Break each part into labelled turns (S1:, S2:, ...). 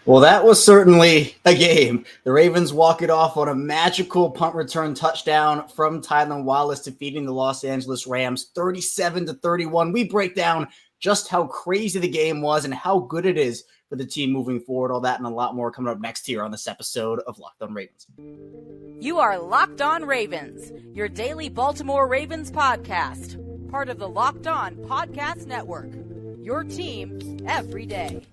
S1: Well, that was certainly a game. The Ravens walk it off on a magical punt return touchdown from Tylan Wallace, defeating the Los Angeles Rams 37-31. We break down just how crazy the game was and how good it is for the team moving forward. All that and a lot more coming up next here on this episode of Locked On Ravens.
S2: You are Locked On Ravens, your daily Baltimore Ravens podcast, part of the Locked On Podcast Network, your team every day.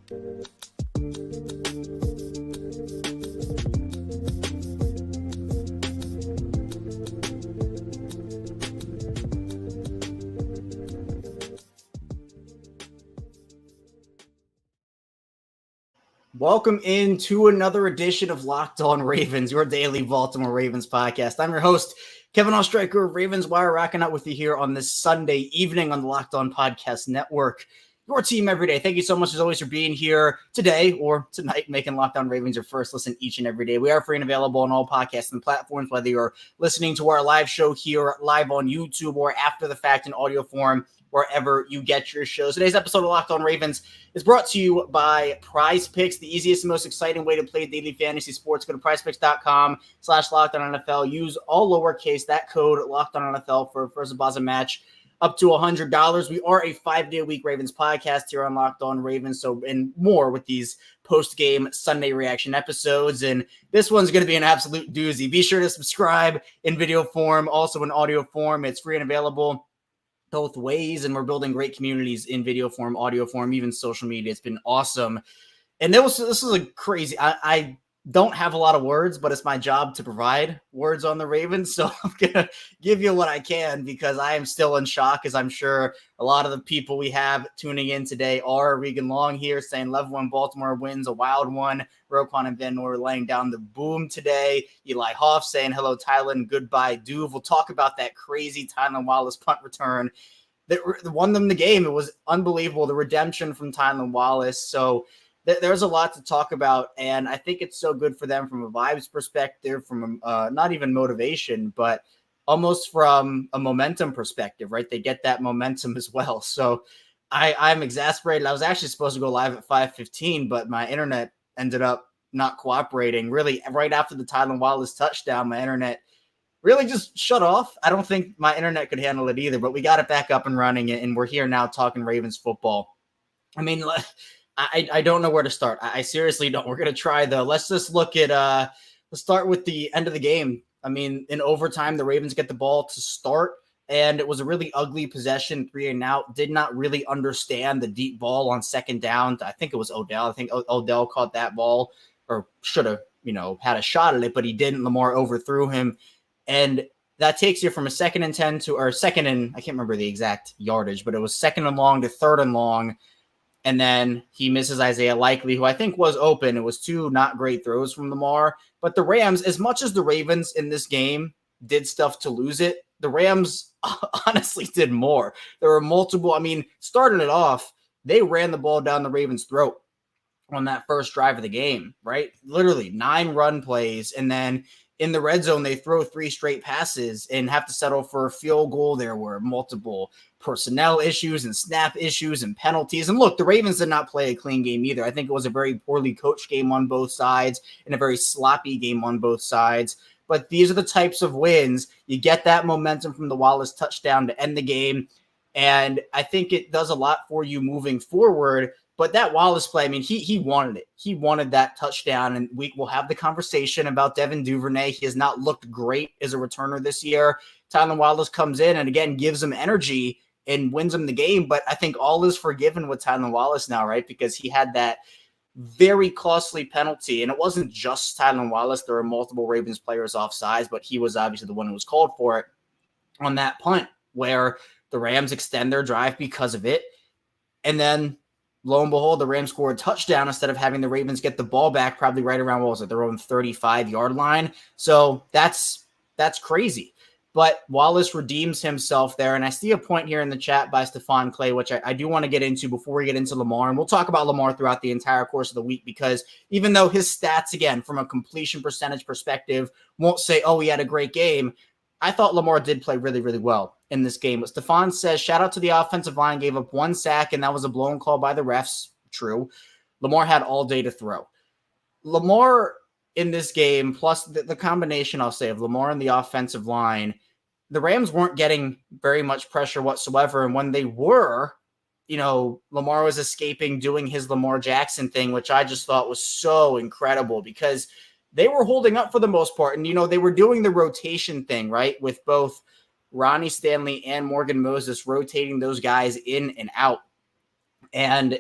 S1: Welcome into another edition of Locked On Ravens, your daily Baltimore Ravens podcast. I'm your host, Kevin Ostreicher of Ravens Wire, rocking out with you here on this Sunday evening on the Locked On Podcast Network, your team every day. Thank you so much, as always, for being here today or tonight, making Locked On Ravens your first listen each and every day. We are free and available on all podcasting platforms, whether you're listening to our live show here live on YouTube or after the fact in audio form, wherever you get your shows. Today's episode of Locked On Ravens is brought to you by PrizePicks, the easiest and most exciting way to play daily fantasy sports. Go to prizepicks.com/LockedOnNFL. Use all lowercase, that code LockedOnNFL for a first deposit match up to $100. We are a 5-day-a-week Ravens podcast here on Locked On Ravens, so and more with these post-game Sunday reaction episodes, and this one's going to be an absolute doozy. Be sure to subscribe in video form, also in audio form. It's free and available both ways, and we're building great communities in video form, audio form, even social media. It's been awesome. And this was a crazy, I don't have a lot of words, but it's my job to provide words on the Ravens. So I'm going to give you what I can, because I am still in shock, as I'm sure a lot of the people we have tuning in today are. Regan Long here saying level 1 Baltimore wins, a wild one. Roquan and Van Noy laying down the boom today. Eli Hoff saying hello, Tylan, goodbye, Duve. We'll talk about that crazy Tylan Wallace punt return that won them the game. It was unbelievable, the redemption from Tylan Wallace. So there's a lot to talk about, and I think it's so good for them from a vibes perspective, from not even motivation, but almost from a momentum perspective, right? They get that momentum as well. So I'm exasperated. I was actually supposed to go live at 5:15, but my internet ended up not cooperating. Really, right after the Tylan Wallace touchdown, my internet really just shut off. I don't think my internet could handle it either, but we got it back up and running, and we're here now talking Ravens football. I mean, I don't know where to start. I seriously don't. We're going to try, though. Let's just look at let's start with the end of the game. I mean, in overtime, the Ravens get the ball to start, and it was a really ugly possession, 3-and-out. Did not really understand the deep ball on second down. I think it was Odell. I think Odell caught that ball, or should have, had a shot at it, but he didn't. Lamar overthrew him. And that takes you from a 2nd and 10 to, or 2nd and, I can't remember the exact yardage, but it was 2nd and long to 3rd and long. And then he misses Isaiah Likely, who I think was open. It was 2 not great throws from Lamar. But the Rams, as much as the Ravens in this game did stuff to lose it, the Rams honestly did more. There were multiple, starting it off, they ran the ball down the Ravens' throat on that first drive of the game, right? Literally 9 run plays, and then in the red zone, they throw 3 straight passes and have to settle for a field goal. There were multiple personnel issues and snap issues and penalties. And look, the Ravens did not play a clean game either. I think it was a very poorly coached game on both sides and a very sloppy game on both sides. But these are the types of wins. You get that momentum from the Wallace touchdown to end the game. And I think it does a lot for you moving forward. But that Wallace play, he wanted it. He wanted that touchdown, and we will have the conversation about Devin Duvernay. He has not looked great as a returner this year. Tylan Wallace comes in and, again, gives him energy and wins him the game. But I think all is forgiven with Tylan Wallace now, right? Because he had that very costly penalty, and it wasn't just Tylan Wallace. There were multiple Ravens players offsides, but he was obviously the one who was called for it on that punt, where the Rams extend their drive because of it. And then, lo and behold, the Rams scored a touchdown instead of having the Ravens get the ball back probably right around, their own 35-yard line. So that's crazy. But Wallace redeems himself there. And I see a point here in the chat by Stephon Clay, which I do want to get into before we get into Lamar. And we'll talk about Lamar throughout the entire course of the week, because even though his stats, again, from a completion percentage perspective, won't say, oh, he had a great game, I thought Lamar did play really, really well in this game. But Stephon says, shout out to the offensive line, gave up 1 sack, and that was a blown call by the refs. True. Lamar had all day to throw. Lamar in this game, plus the combination, I'll say, of Lamar and the offensive line, the Rams weren't getting very much pressure whatsoever. And when they were, Lamar was escaping, doing his Lamar Jackson thing, which I just thought was so incredible because they were holding up for the most part. And, they were doing the rotation thing, right? With both Ronnie Stanley and Morgan Moses rotating those guys in and out. And,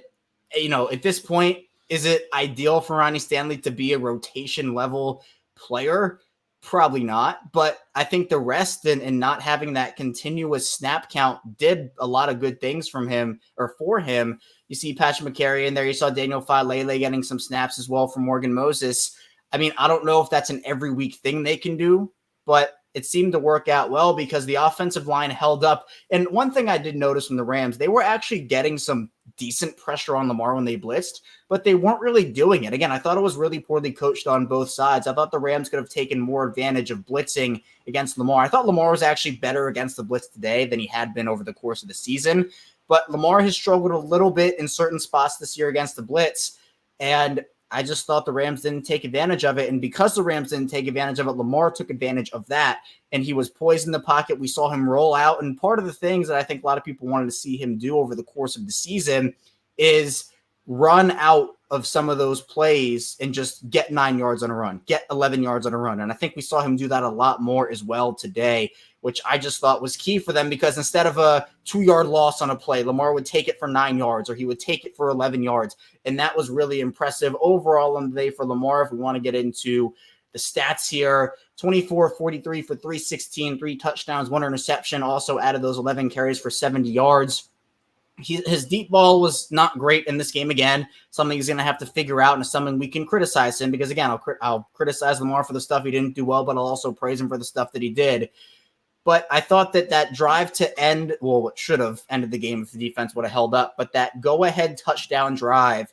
S1: at this point, is it ideal for Ronnie Stanley to be a rotation level player? Probably not, but I think the rest and not having that continuous snap count did a lot of good things from him or for him. You see Patrick McCary in there. You saw Daniel Falele getting some snaps as well from Morgan Moses. I mean, I don't know if that's an every week thing they can do, but it seemed to work out well because the offensive line held up. And one thing I did notice from the Rams, they were actually getting some decent pressure on Lamar when they blitzed, but they weren't really doing it. Again, I thought it was really poorly coached on both sides. I thought the Rams could have taken more advantage of blitzing against Lamar. I thought Lamar was actually better against the blitz today than he had been over the course of the season, but Lamar has struggled a little bit in certain spots this year against the blitz, and I just thought the Rams didn't take advantage of it. And because the Rams didn't take advantage of it, Lamar took advantage of that. And he was poised in the pocket. We saw him roll out. And part of the things that I think a lot of people wanted to see him do over the course of the season is run out of some of those plays and just get 9 yards on a run, get 11 yards on a run. And I think we saw him do that a lot more as well today, which I just thought was key for them because instead of a 2-yard loss on a play, Lamar would take it for 9 yards or he would take it for 11 yards. And that was really impressive overall on the day for Lamar. If we want to get into the stats here, 24-43 for 316, 3 touchdowns, 1 interception, also added those 11 carries for 70 yards. His deep ball was not great in this game again, something he's going to have to figure out, and it's something we can criticize him because, again, I'll criticize Lamar for the stuff he didn't do well, but I'll also praise him for the stuff that he did. But I thought that drive to end, well, it should have ended the game if the defense would have held up, but that go-ahead touchdown drive,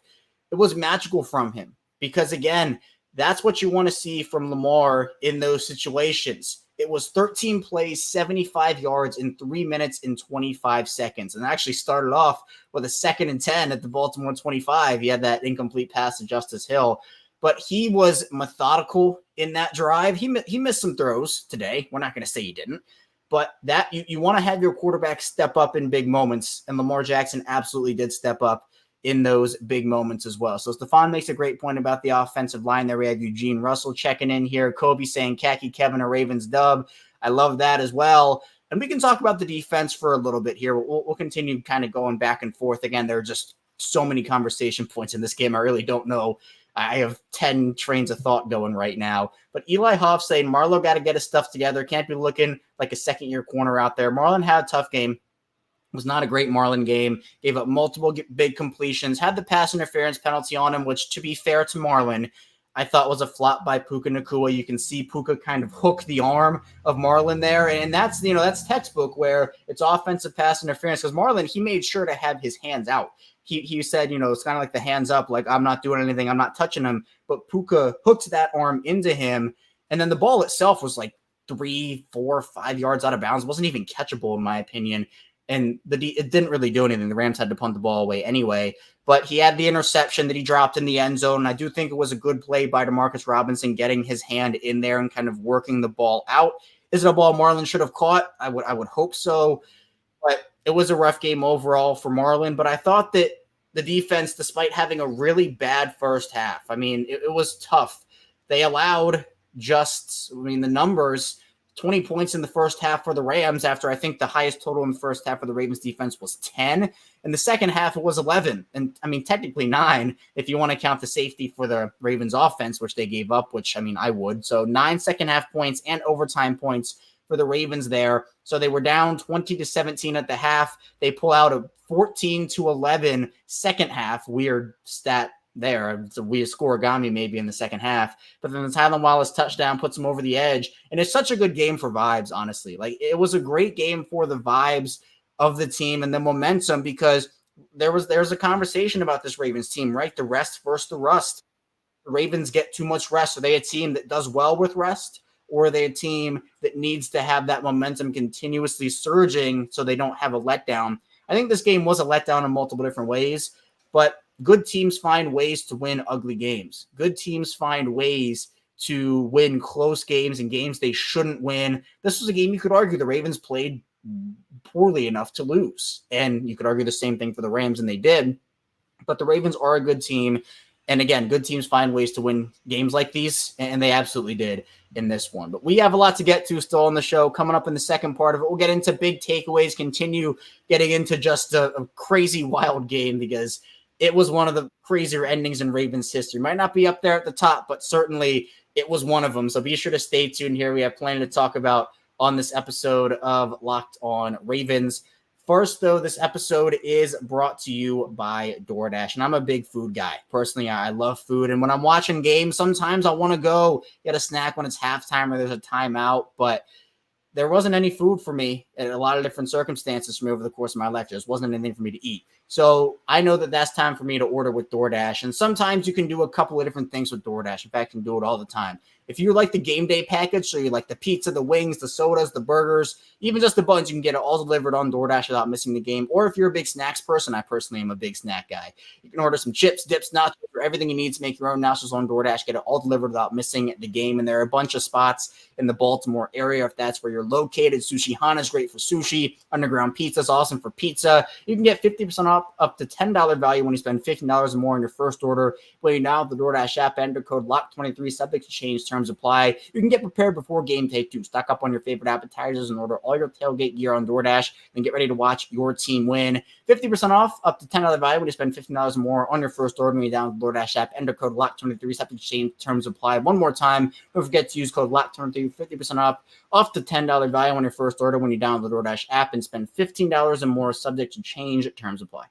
S1: it was magical from him because, again, that's what you want to see from Lamar in those situations. It was 13 plays, 75 yards in 3 minutes and 25 seconds. And actually started off with a 2nd and 10 at the Baltimore 25. He had that incomplete pass to Justice Hill. But he was methodical in that drive. He missed some throws today. We're not going to say he didn't. But that you want to have your quarterback step up in big moments. And Lamar Jackson absolutely did step up in those big moments as well. So Stefan makes a great point about the offensive line there. We have Eugene Russell checking in here. Kobe saying, Khaki Kevin, a Ravens dub. I love that as well. And we can talk about the defense for a little bit here. We'll continue kind of going back and forth. Again, there are just so many conversation points in this game. I really don't know. I have 10 trains of thought going right now. But Eli Hoff saying Marlo got to get his stuff together. Can't be looking like a second-year corner out there. Marlon had a tough game. Was not a great Marlon game. Gave up multiple big completions. Had the pass interference penalty on him, which, to be fair to Marlon, I thought was a flop by Puka Nacua. You can see Puka kind of hook the arm of Marlon there. And that's, that's textbook where it's offensive pass interference because Marlon, he made sure to have his hands out. He said, it's kind of like the hands up, like I'm not doing anything. I'm not touching him. But Puka hooked that arm into him. And then the ball itself was like 3, 4, 5 yards out of bounds. It wasn't even catchable in my opinion. And it didn't really do anything. The Rams had to punt the ball away anyway. But he had the interception that he dropped in the end zone. And I do think it was a good play by Demarcus Robinson getting his hand in there and kind of working the ball out. Is it a ball Marlon should have caught? I would hope so. But it was a rough game overall for Marlon. But I thought that the defense, despite having a really bad first half, I mean, it was tough. They allowed the numbers, 20 points in the first half for the Rams after I think the highest total in the first half for the Ravens defense was 10. In the second half, it was 11. And I mean, technically 9 if you want to count the safety for the Ravens offense, which they gave up, which I mean, I would. So 9 second half points and overtime points for the Ravens there. So they were down 20-17 at the half. They pull out a 14-11 second half. Weird stat there. It's a weird scoregami maybe in the second half. But then the Tylan Wallace touchdown puts them over the edge. And it's such a good game for vibes, honestly. Like, it was a great game for the vibes of the team and the momentum because there's a conversation about this Ravens team, right? The rest versus the rust. The Ravens get too much rest. Are they a team that does well with rest? Or are they a team that needs to have that momentum continuously surging so they don't have a letdown? I think this game was a letdown in multiple different ways, but good teams find ways to win ugly games. Good teams find ways to win close games and games they shouldn't win. This was a game you could argue the Ravens played poorly enough to lose. And you could argue the same thing for the Rams, and they did. But the Ravens are a good team. And again, good teams find ways to win games like these, and they absolutely did in this one. But we have a lot to get to still on the show. Coming up in the second part of it, we'll get into big takeaways, continue getting into just a crazy, wild game, because it was one of the crazier endings in Ravens history. Might not be up there at the top, but certainly it was one of them. So be sure to stay tuned here. We have plenty to talk about on this episode of Locked On Ravens. First, though, this episode is brought to you by DoorDash, and I'm a big food guy. Personally, I love food, and when I'm watching games, sometimes I want to go get a snack when it's halftime or there's a timeout, but there wasn't any food for me in a lot of different circumstances for me over the course of my life. There just wasn't anything for me to eat. So I know that that's time for me to order with DoorDash, and sometimes you can do a couple of different things with DoorDash. In fact, you can do it all the time. If you like the game day package, so you like the pizza, the wings, the sodas, the burgers, even just the buns, you can get it all delivered on DoorDash without missing the game. Or if you're a big snacks person, I personally am a big snack guy. You can order some chips, dips, nachos, or everything you need to make your own nachos on DoorDash. Get it all delivered without missing the game. And there are a bunch of spots in the Baltimore area if that's where you're located. Sushi Hana is great for sushi. Underground Pizza is awesome for pizza. You can get 50% off up to $10 value when you spend $15 or more on your first order. Play now with the DoorDash app, enter code LOCK23, subject to change, terms apply. You can get prepared before game day too. Stock up on your favorite appetizers and order all your tailgate gear on DoorDash, and get ready to watch your team win. 50% off up to $10 value when you spend $15 or more on your first order when you download the DoorDash app. Enter code LOCK23, subject to change, terms apply. One more time, don't forget to use code LOCK23, 50% off to $10 value on your first order when you download the DoorDash app, and spend $15 or more, subject to change, terms apply.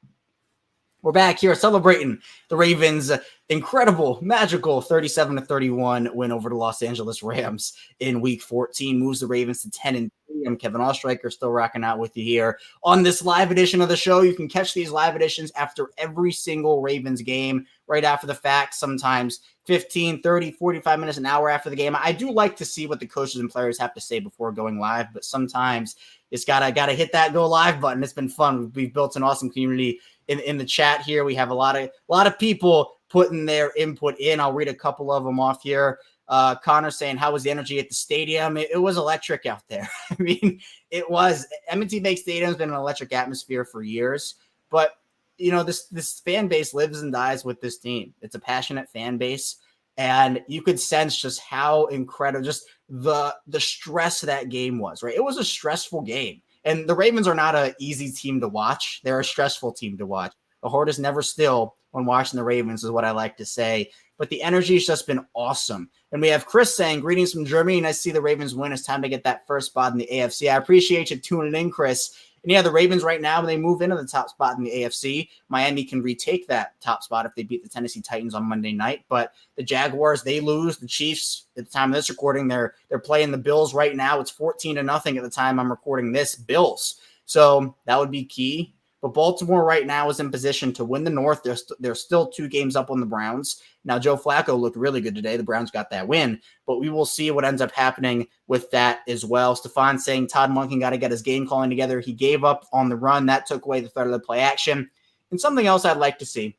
S1: We're back here celebrating the Ravens' incredible, magical 37-31 win over the Los Angeles Rams in Week 14. Moves the Ravens to 10-3. I'm Kevin Ostreicher, still rocking out with you here on this live edition of the show. You can catch these live editions after every single Ravens game, right after the fact, sometimes 15, 30, 45 minutes, an hour after the game. I do like to see what the coaches and players have to say before going live, but sometimes it's gotta hit that go live button. It's been fun. We've built an awesome community in the chat here. We have a lot of people putting their input in. I'll read a couple of them off here. Connor saying, how was the energy at the stadium? It was electric out there. I mean, it was. M&T Bank Stadium's been an electric atmosphere for years, but you know, this fan base lives and dies with this team. It's a passionate fan base, and you could sense just how incredible, just the stress that game was, right? It was a stressful game. And the Ravens are not an easy team to watch. They're a stressful team to watch. The heart is never still when watching the Ravens, is what I like to say. But the energy has just been awesome. And we have Chris saying, greetings from Germany. Nice to see the Ravens win. It's time to get that first spot in the AFC. I appreciate you tuning in, Chris. And yeah, the Ravens right now, when they move into the top spot in the AFC, Miami can retake that top spot if they beat the Tennessee Titans on Monday night. But the Jaguars, they lose. The Chiefs, at the time of this recording, they're playing the Bills right now. It's 14-0 at the time I'm recording this, Bills. So that would be key. But Baltimore right now is in position to win the North. They're still 2 games up on the Browns. Now, Joe Flacco looked really good today. The Browns got that win. But we will see what ends up happening with that as well. Stefan saying Todd Monken got to get his game calling together. He gave up on the run. That took away the threat of the play action. And something else I'd like to see,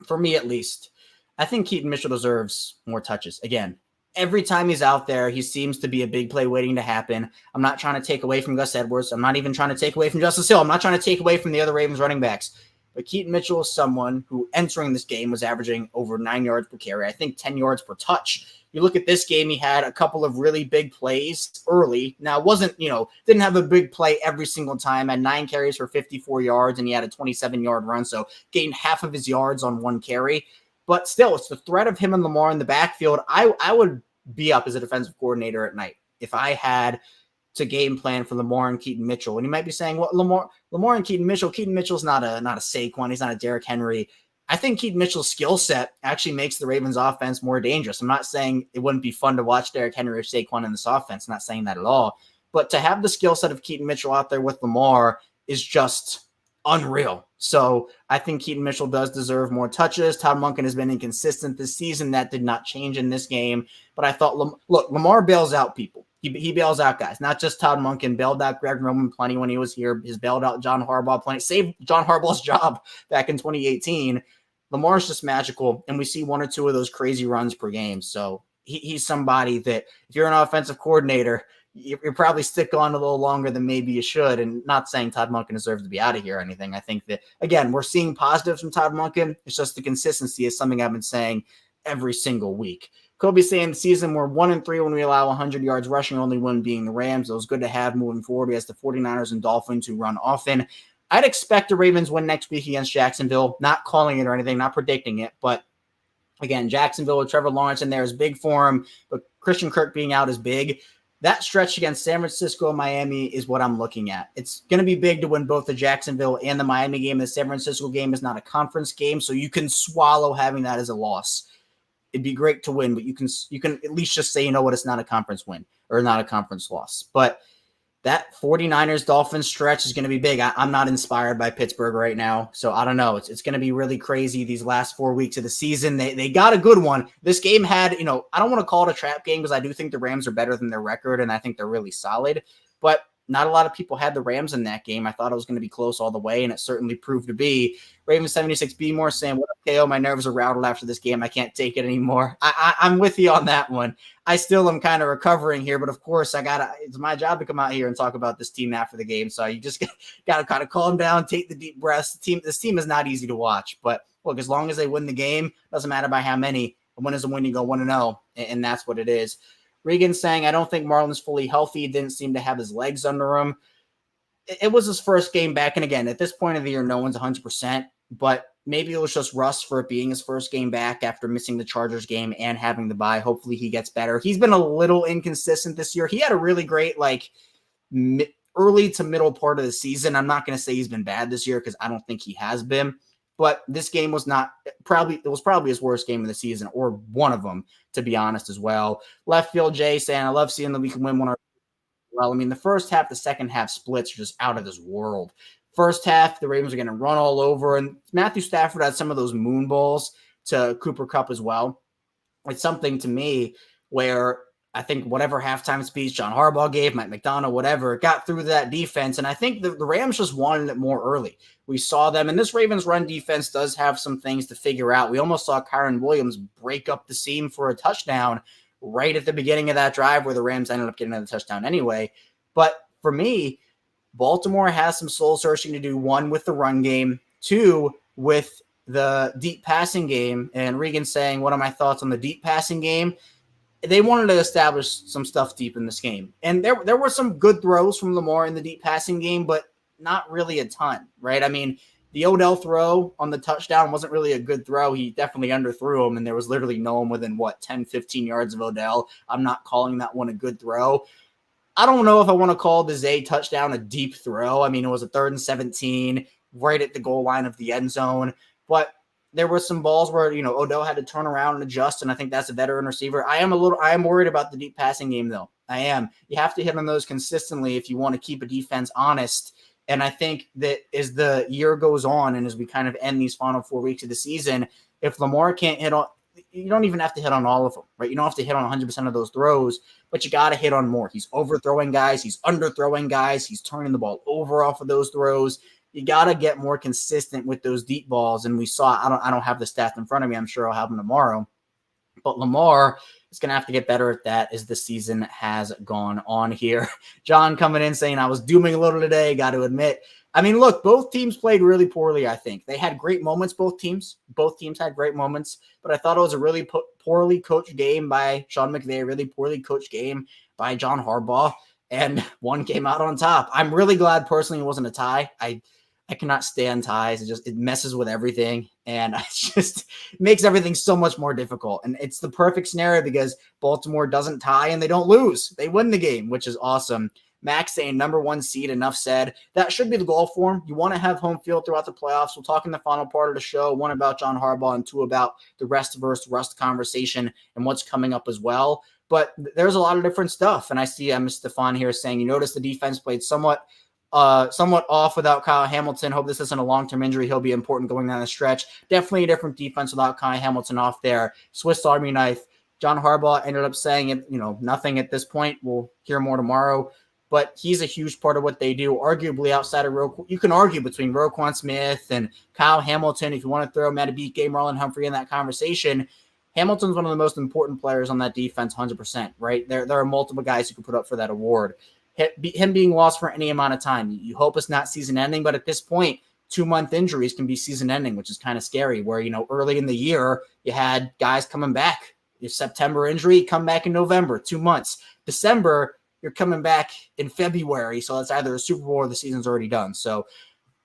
S1: for me at least, I think Keaton Mitchell deserves more touches. Again, every time he's out there, he seems to be a big play waiting to happen. I'm not trying to take away from Gus Edwards. I'm not even trying to take away from Justice Hill. I'm not trying to take away from the other Ravens running backs. But Keaton Mitchell is someone who, entering this game, was averaging over 9 yards per carry. I think 10 yards per touch. You look at this game, he had a couple of really big plays early. Now, it wasn't, didn't have a big play every single time. Had 9 carries for 54 yards, and he had a 27-yard run. So gained half of his yards on 1 carry. But still, it's the threat of him and Lamar in the backfield. I would be up as a defensive coordinator at night if I had to game plan for Lamar and Keaton Mitchell. And you might be saying, well, Lamar and Keaton Mitchell's not a Saquon. He's not a Derrick Henry. I think Keaton Mitchell's skill set actually makes the Ravens offense more dangerous. I'm not saying it wouldn't be fun to watch Derrick Henry or Saquon in this offense. I'm not saying that at all. But to have the skill set of Keaton Mitchell out there with Lamar is just unreal. So I think Keaton Mitchell does deserve more touches. Todd Monken has been inconsistent this season. That did not change in this game. But I thought, Lamar bails out people. He bails out guys, not just Todd Monken. Bailed out Greg Roman plenty when he was here. He's bailed out John Harbaugh plenty. Saved John Harbaugh's job back in 2018. Lamar's just magical, and we see one or two of those crazy runs per game. So he's somebody that if you're an offensive coordinator, you're probably stick on a little longer than maybe you should. And not saying Todd Monken deserves to be out of here or anything. I think that, again, we're seeing positives from Todd Monken. It's just the consistency is something I've been saying every single week. Kobe saying the season we're 1-3 when we allow 100 yards rushing, only one being the Rams. It was good to have moving forward. We has the 49ers and Dolphins who run often. I'd expect the Ravens win next week against Jacksonville. Not calling it or anything, not predicting it, but again, Jacksonville with Trevor Lawrence in there is big for him, but Christian Kirk being out is big. That stretch against San Francisco and Miami is what I'm looking at. It's going to be big to win both the Jacksonville and the Miami game. The San Francisco game is not a conference game, so you can swallow having that as a loss. It'd be great to win, but you can at least just say, you know what, it's not a conference win or not a conference loss. But that 49ers Dolphins stretch is going to be big. I'm not inspired by Pittsburgh right now, so I don't know. It's going to be really crazy these last 4 weeks of the season. They got a good one. This game had, I don't want to call it a trap game because I do think the Rams are better than their record, and I think they're really solid. But not a lot of people had the Rams in that game. I thought it was going to be close all the way, and it certainly proved to be. Ravens 76B more saying, what up, KO? My nerves are rattled after this game. I can't take it anymore. I'm with you on that one. I still am kind of recovering here, but of course it's my job to come out here and talk about this team after the game. So you just got to kind of calm down, take the deep breaths. This team is not easy to watch, but look, as long as they win the game, doesn't matter by how many. A win is a win. You go 1-0, and that's what it is. Regan saying, I don't think Marlon's fully healthy. Didn't seem to have his legs under him. It was his first game back. And again, at this point of the year, no one's 100%, but maybe it was just rust for it being his first game back after missing the Chargers game and having the bye. Hopefully he gets better. He's been a little inconsistent this year. He had a really great, early to middle part of the season. I'm not going to say he's been bad this year because I don't think he has been. But this game was probably his worst game of the season, or one of them, to be honest, as well. Left field Jay saying, I love seeing that we can win one. Well, the first half, the second half splits are just out of this world. First half, the Ravens are going to run all over, and Matthew Stafford had some of those moon balls to Cooper Kupp as well. It's something to me where I think whatever halftime speech John Harbaugh gave, Mike McDonald, whatever, got through that defense. And I think the Rams just wanted it more early. We saw them, and this Ravens run defense does have some things to figure out. We almost saw Kyron Williams break up the seam for a touchdown right at the beginning of that drive where the Rams ended up getting another touchdown anyway. But for me, Baltimore has some soul searching to do, one, with the run game, two, with the deep passing game. And Regan saying, what are my thoughts on the deep passing game? They wanted to establish some stuff deep in this game. And there were some good throws from Lamar in the deep passing game, but not really a ton, right? The Odell throw on the touchdown wasn't really a good throw. He definitely underthrew him, and there was literally no one within, 10, 15 yards of Odell. I'm not calling that one a good throw. I don't know if I want to call the Zay touchdown a deep throw. It was a 3rd and 17 right at the goal line of the end zone. But there were some balls where, Odell had to turn around and adjust, and I think that's a veteran receiver. I am worried about the deep passing game, though. I am. You have to hit on those consistently if you want to keep a defense honest. And I think that as the year goes on and as we kind of end these final 4 weeks of the season, if Lamar can't hit on, you don't even have to hit on all of them, right? You don't have to hit on 100% of those throws, but you got to hit on more. He's overthrowing guys. He's underthrowing guys. He's turning the ball over off of those throws. You got to get more consistent with those deep balls. And we saw, I don't have the stats in front of me. I'm sure I'll have them tomorrow. But Lamar is going to have to get better at that as the season has gone on here. John coming in saying, I was dooming a little today, got to admit. Look, both teams played really poorly, I think. They had great moments, both teams. Both teams had great moments. But I thought it was a really poorly coached game by Sean McVay, really poorly coached game by John Harbaugh. And one came out on top. I'm really glad personally it wasn't a tie. I cannot stand ties. It messes with everything. And it just makes everything so much more difficult. And it's the perfect scenario because Baltimore doesn't tie and they don't lose. They win the game, which is awesome. Max saying number 1 seed, enough said. That should be the goal for him. You want to have home field throughout the playoffs. We'll talk in the final part of the show, 1 about John Harbaugh and 2 about the rest versus rust conversation and what's coming up as well. But there's a lot of different stuff. And I see Ms. Stefan here saying, you notice the defense played somewhat off without Kyle Hamilton. Hope this isn't a long-term injury. He'll be important going down the stretch. Definitely a different defense without Kyle Hamilton off there. Swiss Army knife. John Harbaugh ended up saying it, nothing at this point. We'll hear more tomorrow. but he's a huge part of what they do. Arguably outside of you can argue between Roquan Smith and Kyle Hamilton if you want to throw Matabike, Marlon Humphrey in that conversation. Hamilton's one of the most important players on that defense, 100%, right? There are multiple guys who could put up for that award. Him being lost for any amount of time, you hope it's not season-ending, but at this point, 2-month injuries can be season-ending, which is kind of scary, where, early in the year, you had guys coming back. Your September injury, come back in November, 2 months. December, you're coming back in February, so it's either a Super Bowl or the season's already done. So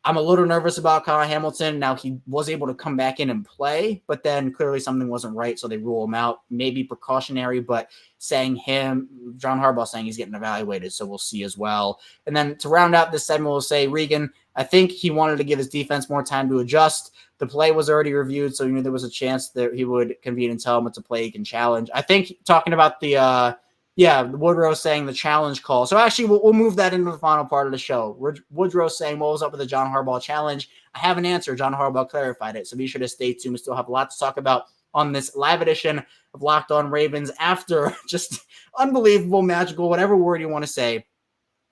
S1: I'm a little nervous about Kyle Hamilton. Now, he was able to come back in and play, but then clearly something wasn't right, so they rule him out. Maybe precautionary, but John Harbaugh saying he's getting evaluated, so we'll see as well. And then to round out this segment, we'll say Regan, I think he wanted to give his defense more time to adjust. The play was already reviewed, so there was a chance that he would convene and tell him it's a play he can challenge. I think talking about the Woodrow saying the challenge call. So actually, we'll move that into the final part of the show. Woodrow saying what was up with the John Harbaugh challenge. I have an answer. John Harbaugh clarified it. So be sure to stay tuned. We still have a lot to talk about on this live edition of Locked On Ravens after just unbelievable, magical, whatever word you want to say.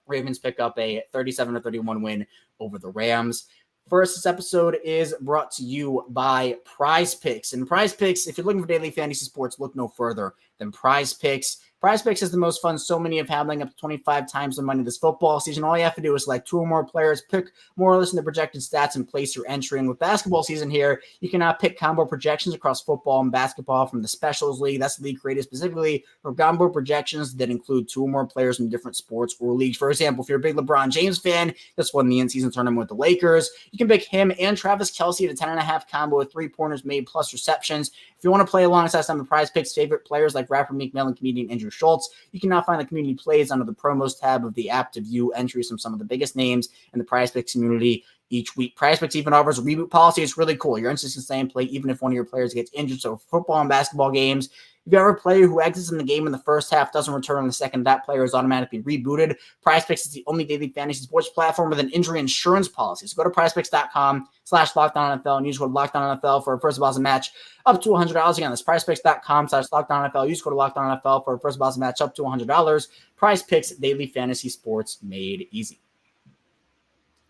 S1: Ravens pick up a 37-31 win over the Rams. First, this episode is brought to you by PrizePicks. And PrizePicks, if you're looking for daily fantasy sports, look no further than PrizePicks. PrizePicks is the most fun so many have handling up to 25 times the money this football season. All you have to do is select 2 or more players, pick more or less in the projected stats, and place your entry. And with basketball season here, you can now pick combo projections across football and basketball from the Specials League. That's the league created specifically for combo projections that include 2 or more players from different sports or leagues. For example, if you're a big LeBron James fan, just won the in-season tournament with the Lakers, you can pick him and Travis Kelce at a 10.5 combo with 3 pointers made plus receptions. If you want to play alongside some of PrizePicks' favorite players like rapper Meek Mill and comedian Andrew Schultz, you can now find the community plays under the promos tab of the app to view entries from some of the biggest names in the PrizePicks community each week. PrizePicks even offers a reboot policy. It's really cool. Your entries can stay in play even if one of your players gets injured. So for football and basketball games, if you have a player who exits in the game in the first half, doesn't return in the second, that player is automatically rebooted. PrizePicks is the only daily fantasy sports platform with an injury insurance policy. So go to PrizePicks.com/LockedOnNFL and use code LockedOnNFL for a first deposit match up to $100. Again, that's PrizePicks.com/LockedOnNFL. Use code LockedOnNFL for a first deposit match up to $100. PrizePicks, daily fantasy sports made easy.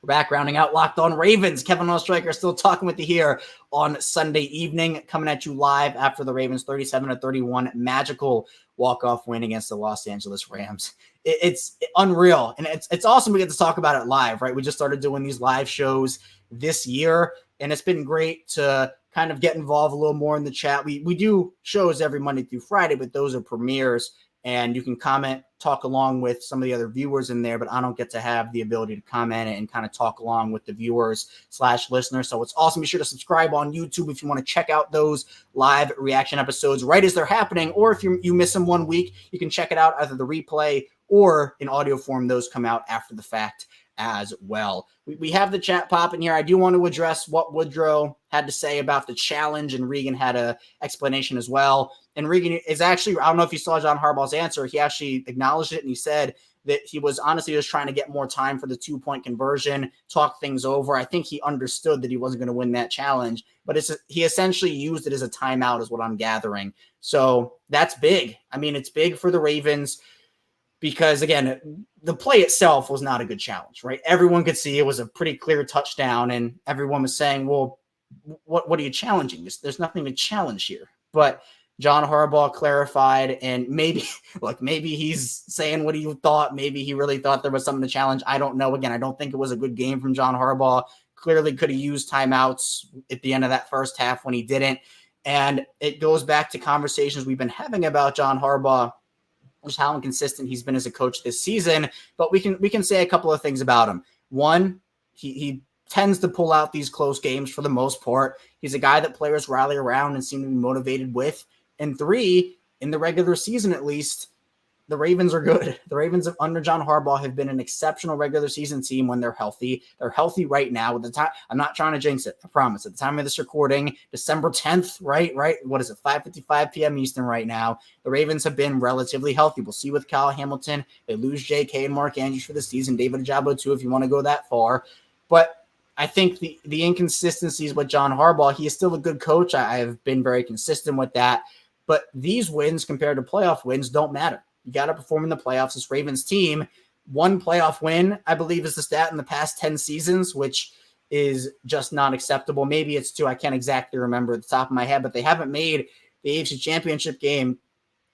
S1: We're back rounding out Locked On Ravens. Kevin Oestreicher still talking with you here on Sunday evening, coming at you live after the Ravens 37-31 magical walk-off win against the Los Angeles Rams. It's unreal, and it's awesome we get to talk about it live, right? We just started doing these live shows this year, and it's been great to kind of get involved a little more in the chat. We do shows every Monday through Friday, but those are premieres. And you can comment, talk along with some of the other viewers in there, but I don't get to have the ability to comment and kind of talk along with the viewers/listeners. So it's awesome. Be sure to subscribe on YouTube if you want to check out those live reaction episodes right as they're happening. Or if you miss them 1 week, you can check it out, either the replay or in audio form. Those come out after the fact as well. We have the chat popping here. I do want to address what Woodrow had to say about the challenge, and Regan had an explanation as well. And Regan is actually, I don't know if you saw John Harbaugh's answer. He actually acknowledged it, and he said that he was honestly just trying to get more time for the 2-point conversion, talk things over. I think he understood that he wasn't going to win that challenge, but he essentially used it as a timeout is what I'm gathering. So that's big. I mean, it's big for the Ravens because, again, the play itself was not a good challenge, right? Everyone could see it was a pretty clear touchdown, and everyone was saying, well, what are you challenging? There's nothing to challenge here. But John Harbaugh clarified, and maybe he's saying what he thought. Maybe he really thought there was something to challenge. I don't know. Again, I don't think it was a good game from John Harbaugh. Clearly could have used timeouts at the end of that first half when he didn't. And it goes back to conversations we've been having about John Harbaugh, just how inconsistent he's been as a coach this season. But we can say a couple of things about him. One, he tends to pull out these close games for the most part. He's a guy that players rally around and seem to be motivated with. And 3, in the regular season at least, the Ravens are good. The Ravens under John Harbaugh have been an exceptional regular season team when they're healthy. They're healthy right now. At the time, I'm not trying to jinx it, I promise. At the time of this recording, December 10th, right? What is it, 5:55 p.m. Eastern right now. The Ravens have been relatively healthy. We'll see with Kyle Hamilton. They lose J.K. and Mark Andrews for the season. David Ojabo too, if you want to go that far. But I think the inconsistencies with John Harbaugh, he is still a good coach. I have been very consistent with that. But these wins compared to playoff wins don't matter. You got to perform in the playoffs. This Ravens team, one playoff win, I believe, is the stat in the past 10 seasons, which is just not acceptable. Maybe it's two. I can't exactly remember at the top of my head, but they haven't made the AFC Championship game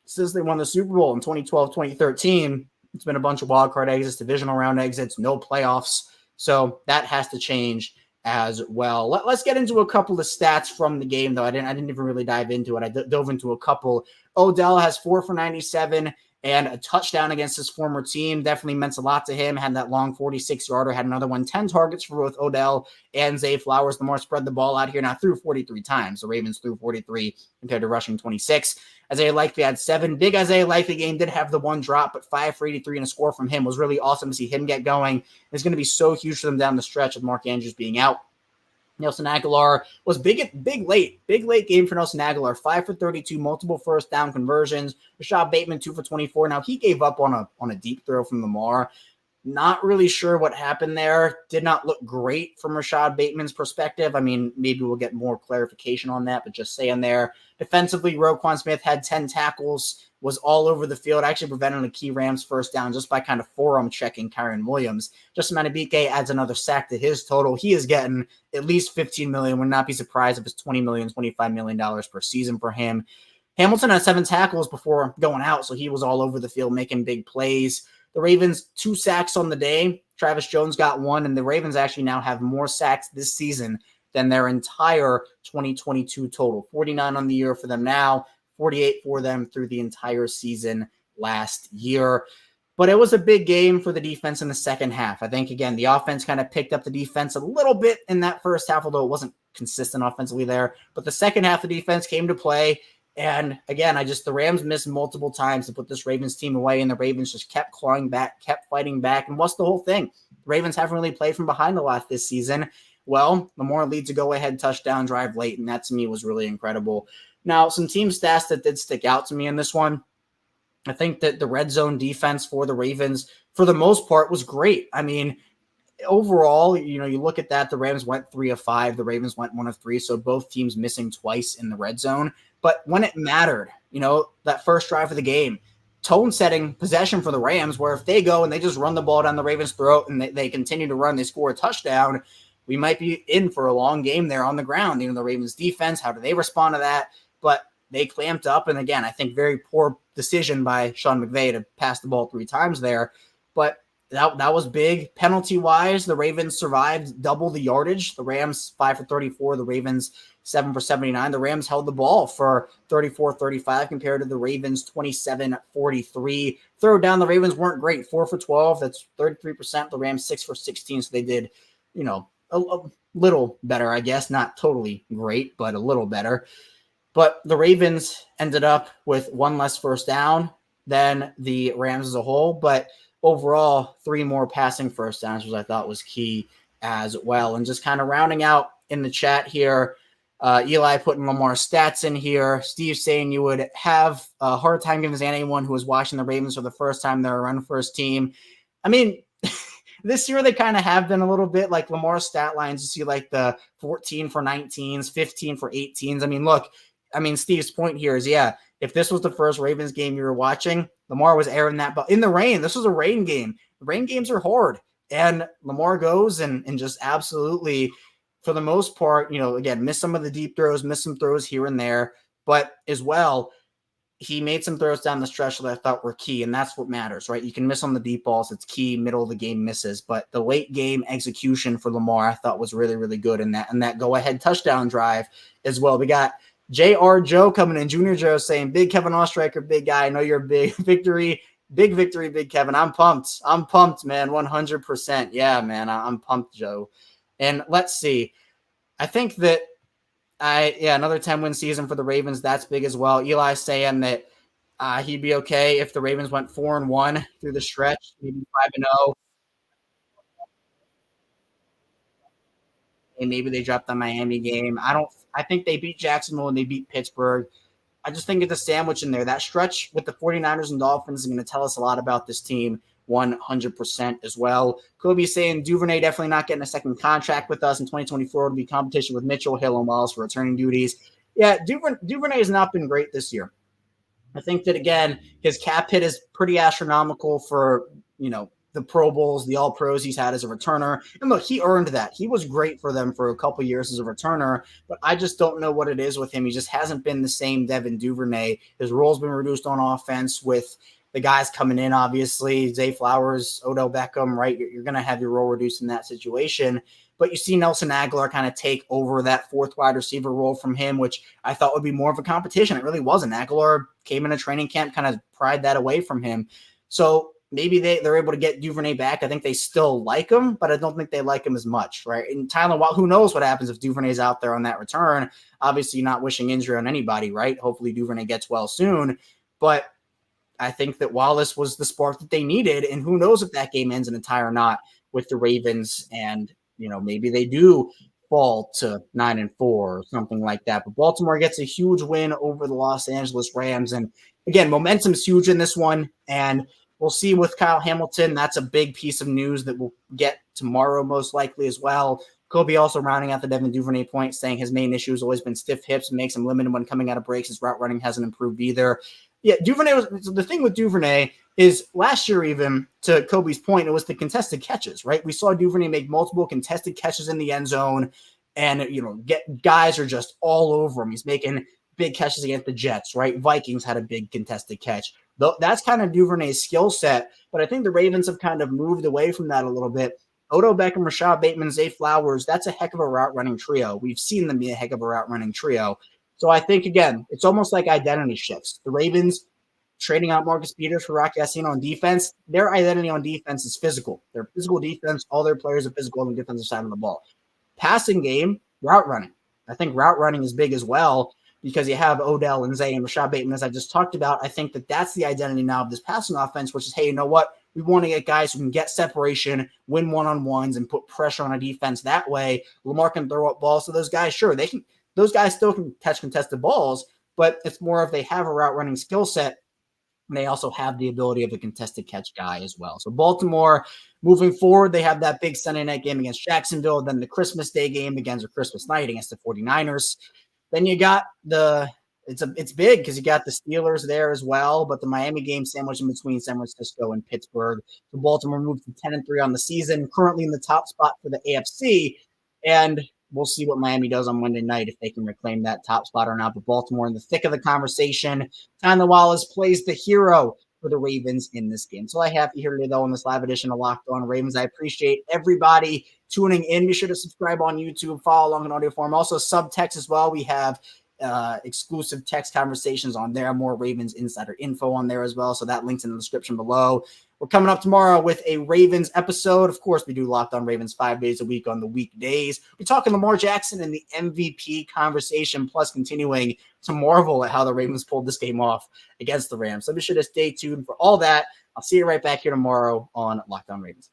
S1: since they won the Super Bowl in 2012, 2013. It's been a bunch of wild card exits, divisional round exits, no playoffs. So that has to change as well. Let's get into a couple of stats from the game, though. I didn't even really dive into it. I dove into a couple. Odell has 4 for 97 and a touchdown against his former team. Definitely meant a lot to him. Had that long 46-yarder, had another one. 10 targets for both Odell and Zay Flowers. Lamar spread the ball out here. Now threw 43 times. The Ravens threw 43 compared to rushing 26. Isaiah Likely had 7. Big Isaiah Likely game did have the one drop, but 5 for 83 and a score from him was really awesome to see him get going. It's going to be so huge for them down the stretch with Mark Andrews being out. Nelson Aguilar was big late game for Nelson Aguilar. 5 for 32, multiple first down conversions. Rashad Bateman 2 for 24. Now he gave up on a deep throw from Lamar. Not really sure what happened there. Did not look great from Rashad Bateman's perspective. I mean, maybe we'll get more clarification on that, but just saying there. Defensively, Roquan Smith had 10 tackles, was all over the field, actually preventing a key Rams first down just by kind of forearm checking Kyron Williams. Justin Madubuike adds another sack to his total. He is getting at least $15 million. Would not be surprised if it's $20 million, $25 million per season for him. Hamilton had 7 tackles before going out, so he was all over the field making big plays. The Ravens, 2 sacks on the day. Travis Jones got 1, and the Ravens actually now have more sacks this season than their entire 2022 total. 49 on the year for them now, 48 for them through the entire season last year. But it was a big game for the defense in the second half. I think, again, the offense kind of picked up the defense a little bit in that first half, although it wasn't consistent offensively there. But the second half of the defense came to play. And again, the Rams missed multiple times to put this Ravens team away, and the Ravens just kept clawing back, kept fighting back. And what's the whole thing? The Ravens haven't really played from behind a lot this season. Well, Lamar leads a go-ahead touchdown drive late, and that to me was really incredible. Now, some team stats that did stick out to me in this one. I think that the red zone defense for the Ravens, for the most part, was great. I mean, overall, you look at that, the Rams went 3 of 5, the Ravens went 1 of 3, so both teams missing twice in the red zone. But when it mattered, that first drive of the game, tone-setting possession for the Rams, where if they go and they just run the ball down the Ravens' throat and they continue to run, they score a touchdown, we might be in for a long game there on the ground. The Ravens' defense, how do they respond to that? But they clamped up, and again, I think very poor decision by Sean McVay to pass the ball 3 times there. But that was big. Penalty-wise, the Ravens survived double the yardage. The Rams 5 for 34, the Ravens 7 for 79. The Rams held the ball for 34-35 compared to the Ravens 27-43. Third down, the Ravens weren't great. 4 for 12, that's 33%. The Rams 6 for 16, so they did, a little better, I guess. Not totally great, but a little better. But the Ravens ended up with 1 less first down than the Rams as a whole, but overall 3 more passing first downs, which I thought was key as well. And just kind of rounding out in the chat here, Eli putting Lamar stats in here. Steve saying you would have a hard time giving anyone who was watching the Ravens for the first time they're a run-first team. I mean, this year they kind of have been a little bit like Lamar's stat lines. You see like the 14 for 19s, 15 for 18s. I mean, look, Steve's point here is, if this was the first Ravens game you were watching, Lamar was airing that ball in the rain. This was a rain game. The rain games are hard. And Lamar goes and just absolutely, for the most part, again, missed some of the deep throws, missed some throws here and there. But as well, he made some throws down the stretch that I thought were key, and that's what matters, right? You can miss on the deep balls. It's key. Middle of the game misses. But the late game execution for Lamar I thought was really, really good in that go-ahead touchdown drive as well. We got J.R. Joe coming in, Junior Joe saying, big Kevin Ostreicher, big guy. I know you're a big victory, big Kevin. I'm pumped, man, 100%. Yeah, man, I'm pumped, Joe. And let's see. I think that another 10-win season for the Ravens. That's big as well. Eli saying that he'd be okay if the Ravens went 4-1 through the stretch, maybe 5-0. And maybe they dropped the Miami game. I think they beat Jacksonville and they beat Pittsburgh. I just think it's a sandwich in there. That stretch with the 49ers and Dolphins is going to tell us a lot about this team 100% as well. Kobe saying Duvernay definitely not getting a second contract with us in 2024. It'll be competition with Mitchell, Hill, and Miles for returning duties. Yeah, Duvernay has not been great this year. I think that, again, his cap hit is pretty astronomical for, the Pro Bowls, the All Pros he's had as a returner. And look, he earned that. He was great for them for a couple years as a returner, but I just don't know what it is with him. He just hasn't been the same Devin Duvernay. His role's been reduced on offense with the guys coming in, obviously, Zay Flowers, Odell Beckham, right? You're going to have your role reduced in that situation. But you see Nelson Aguilar kind of take over that fourth wide receiver role from him, which I thought would be more of a competition. It really wasn't. Aguilar came in a training camp, kind of pried that away from him. So maybe they're able to get Duvernay back. I think they still like him, but I don't think they like him as much, right? And Tyler, who knows what happens if Duvernay's out there on that return? Obviously, not wishing injury on anybody, right? Hopefully Duvernay gets well soon. But I think that Wallace was the spark that they needed, and who knows if that game ends in a tie or not with the Ravens, and maybe they do fall to 9-4 or something like that. But Baltimore gets a huge win over the Los Angeles Rams, and again, momentum's huge in this one, and we'll see with Kyle Hamilton. That's a big piece of news that we'll get tomorrow most likely as well. Kobe also rounding out the Devin Duvernay point, saying his main issue has always been stiff hips and makes him limited when coming out of breaks. His route running hasn't improved either. Yeah, Duvernay the thing with Duvernay is last year, even to Kobe's point, it was the contested catches, right? We saw Duvernay make multiple contested catches in the end zone, and guys are just all over him. He's making big catches against the Jets, right? Vikings had a big contested catch. That's kind of Duvernay's skill set, but I think the Ravens have kind of moved away from that a little bit. Odell Beckham, Rashad Bateman, Zay Flowers, that's a heck of a route running trio. We've seen them be a heck of a route running trio. So I think, again, it's almost like identity shifts. The Ravens trading out Marcus Peters for Rock Ya-Sin on defense, their identity on defense is physical. Their physical defense, all their players are physical on the defensive side of the ball. Passing game, route running. I think route running is big as well because you have Odell and Zay and Rashad Bateman, as I just talked about. I think that that's the identity now of this passing offense, which is, hey, you know what? We want to get guys who can get separation, win one-on-ones, and put pressure on a defense that way. Lamar can throw up balls. So those guys, sure, those guys still can catch contested balls, but it's more if they have a route running skill set, and they also have the ability of a contested catch guy as well. So Baltimore, moving forward, they have that big Sunday night game against Jacksonville, then the Christmas Day game against Christmas night against the 49ers. Then you got it's big because you got the Steelers there as well, but the Miami game sandwiched in between San Francisco and Pittsburgh. So Baltimore moved to 10-3 on the season, currently in the top spot for the AFC, and we'll see what Miami does on Monday night if they can reclaim that top spot or not. But Baltimore in the thick of the conversation. Tyler Wallace plays the hero for the Ravens in this game. So I have you here today, though, in this live edition of Locked On Ravens. I appreciate everybody tuning in. Be sure to subscribe on YouTube, follow along in audio form. Also, subtext as well. We have exclusive text conversations on there, more Ravens insider info on there as well. So that link's in the description below. We're coming up tomorrow with a Ravens episode. Of course, we do Locked On Ravens 5 days a week on the weekdays. We're talking Lamar Jackson and the MVP conversation, plus continuing to marvel at how the Ravens pulled this game off against the Rams. So be sure to stay tuned for all that. I'll see you right back here tomorrow on Locked On Ravens.